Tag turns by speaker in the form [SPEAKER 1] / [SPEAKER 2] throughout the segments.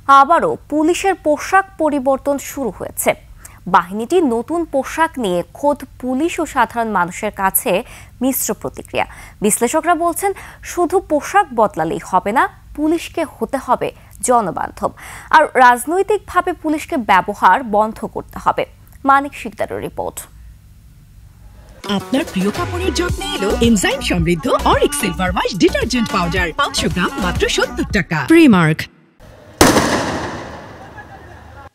[SPEAKER 1] আবারও পুলিশের পোশাক পরিবর্তন শুরু হয়েছে। বাহিনীটি নতুন পোশাক নিয়ে খোদ পুলিশ ও সাধারণ মানুষের কাছে মিশ্র প্রতিক্রিয়া। বিশ্লেষকরা বলছেন, শুধু পোশাক বদলালেই হবে না, পুলিশকে হতে হবে জনবান্ধব, আর রাজনৈতিকভাবে পুলিশকে ব্যবহার বন্ধ করতে হবে। মানিক শিকদারের রিপোর্ট।
[SPEAKER 2] আপনার প্রিয় কাপড়ের যত্নে এলো এনজাইম সমৃদ্ধ Arik silver wash detergent powder, 500 গ্রাম মাত্র 70 টাকা। প্রিমার্ক।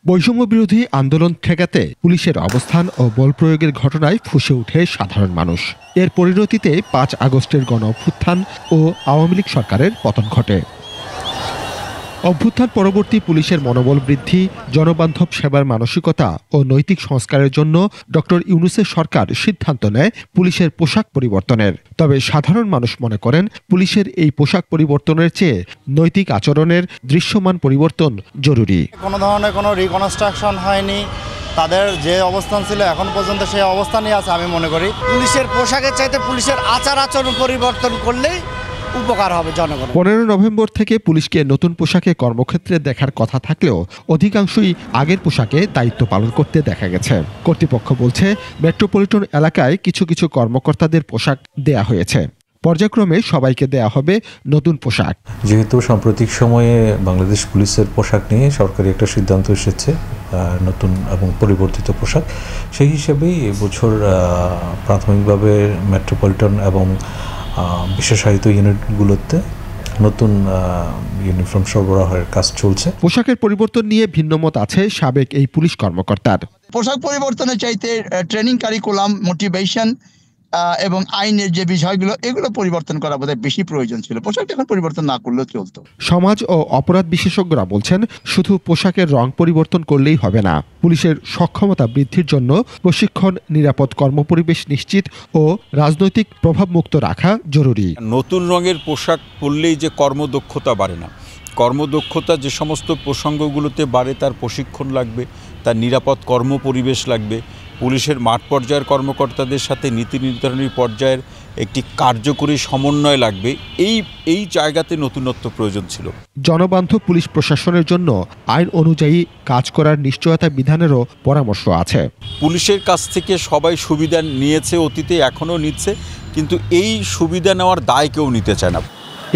[SPEAKER 3] বৈষম্য বিরোধী আন্দোলন ঠেকাতে পুলিশের অবস্থান ও বল প্রয়োগের ঘটনায় ফুঁসে ওঠে সাধারণ মানুষ। এর পরিণতিতে 5 আগস্টের গণ অভ্যুত্থান ও আওয়ামী লীগ সরকারের পতন ঘটে। অভ্যুত্থান পরবর্তী পুলিশের মনোবল বৃদ্ধি, জনবান্ধব সেবার মানসিকতা ও নৈতিক সংস্কারের জন্য ডক্টর ইউনূসের সরকার সিদ্ধান্ত নেয় পুলিশের পোশাক পরিবর্তনের। তবে সাধারণ মানুষ মনে করেন, পুলিশের এই পোশাক পরিবর্তনের চেয়ে নৈতিক আচরণের দৃশ্যমান পরিবর্তন জরুরি।
[SPEAKER 4] কোনো ধরনের কোনো রিকনস্ট্রাকশন হয়নি, তাদের যে অবস্থান ছিল এখন পর্যন্ত সেই অবস্থানই আছে। আমি মনে করি পুলিশের পোশাকের চাইতে পুলিশের আচার আচরণ পরিবর্তন করলেই উপকার হবে জনগণ।
[SPEAKER 3] 15 নভেম্বর থেকে পুলিশকে নতুন পোশাকে কর্মক্ষেত্রে দেখার কথা থাকলেও অধিকাংশই আগের পোশাকে দায়িত্ব পালন করতে দেখা গেছে। কর্তৃপক্ষ বলছে, মেট্রোপলিটন এলাকায় কিছু কিছু কর্মকর্তাদের পোশাক দেয়া হয়েছে, পর্যায়ক্রমে সবাইকে দেয়া হবে নতুন পোশাক।
[SPEAKER 5] যেহেতু সাম্প্রতিক সময়ে বাংলাদেশ পুলিশের পোশাক নিয়ে সরকারি একটা সিদ্ধান্ত এসেছে, নতুন এবং পরিবর্তিত পোশাক, সেই হিসেবেই এবছর প্রাথমিকভাবে মেট্রোপলিটন এবং বিশেষায়িত ইউনিটগুলোতে নতুন ইউনিফর্ম সরবরাহের কাজ চলছে।
[SPEAKER 3] পোশাকের পরিবর্তন নিয়ে ভিন্নমত আছে সাবেক এই পুলিশ কর্মকর্তার।
[SPEAKER 6] পোশাক পরিবর্তনের চাইতে ট্রেনিং কারিকুলাম, মোটিভেশন এবং আইনের যে বিষয়গুলো, এগুলো পরিবর্তন করা বোধহয় বেশি প্রয়োজন ছিল। পোশাকটা এখন পরিবর্তন না করলেও চলতো।
[SPEAKER 3] সমাজ ও অপরাধ বিশেষজ্ঞরা বলছেন, শুধু পোশাকের রং পরিবর্তন করলেই হবে না, পুলিশের সক্ষমতা বৃদ্ধির জন্য প্রশিক্ষণ, নিরাপদ কর্মপরিবেশ নিশ্চিত ও রাজনৈতিক প্রভাবমুক্ত রাখা জরুরি।
[SPEAKER 7] নতুন রঙের পোশাক পরলেই যে কর্মদক্ষতা বাড়ে না, কর্মদক্ষতা যে সমস্ত প্রসঙ্গগুলোতে বাড়ে তার প্রশিক্ষণ লাগবে, তার নিরাপদ কর্মপরিবেশ লাগবে, পুলিশের মাঠ পর্যায়ের কর্মকর্তাদের সাথে নীতি নির্ধারণী পর্যায়ের একটি কার্যকরী সমন্বয় লাগবে। এই জায়গাতে নতুনত্ব প্রয়োজন ছিল।
[SPEAKER 3] জনবান্ধব পুলিশ প্রশাসনের জন্য আইন অনুযায়ী কাজ করার নিশ্চয়তা বিধানেরও পরামর্শ আছে।
[SPEAKER 7] পুলিশের কাছ থেকে সবাই সুবিধা নিয়েছে, অতীতে এখনও নিচ্ছে, কিন্তু এই সুবিধা নেওয়ার দায় কেউ নিতে চায় না।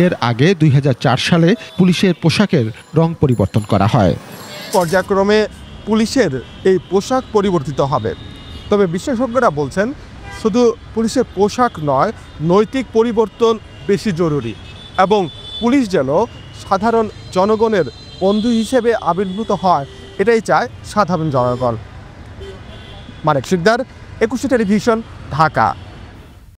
[SPEAKER 3] এর আগে 2004 সালে পুলিশের পোশাকের রং পরিবর্তন করা হয়।
[SPEAKER 8] পর্যায়ক্রমে পুলিশের এই পোশাক পরিবর্তিত হবে। তবে বিশেষজ্ঞরা বলছেন, শুধু পুলিশের পোশাক নয়, নৈতিক পরিবর্তন বেশি জরুরি, এবং পুলিশ যেন সাধারণ জনগণের বন্ধু হিসেবে আবির্ভূত হয়, এটাই চায় সাধারণ জনগণ। মানিক শিকদার, 21 টেলিভিশন, ঢাকা।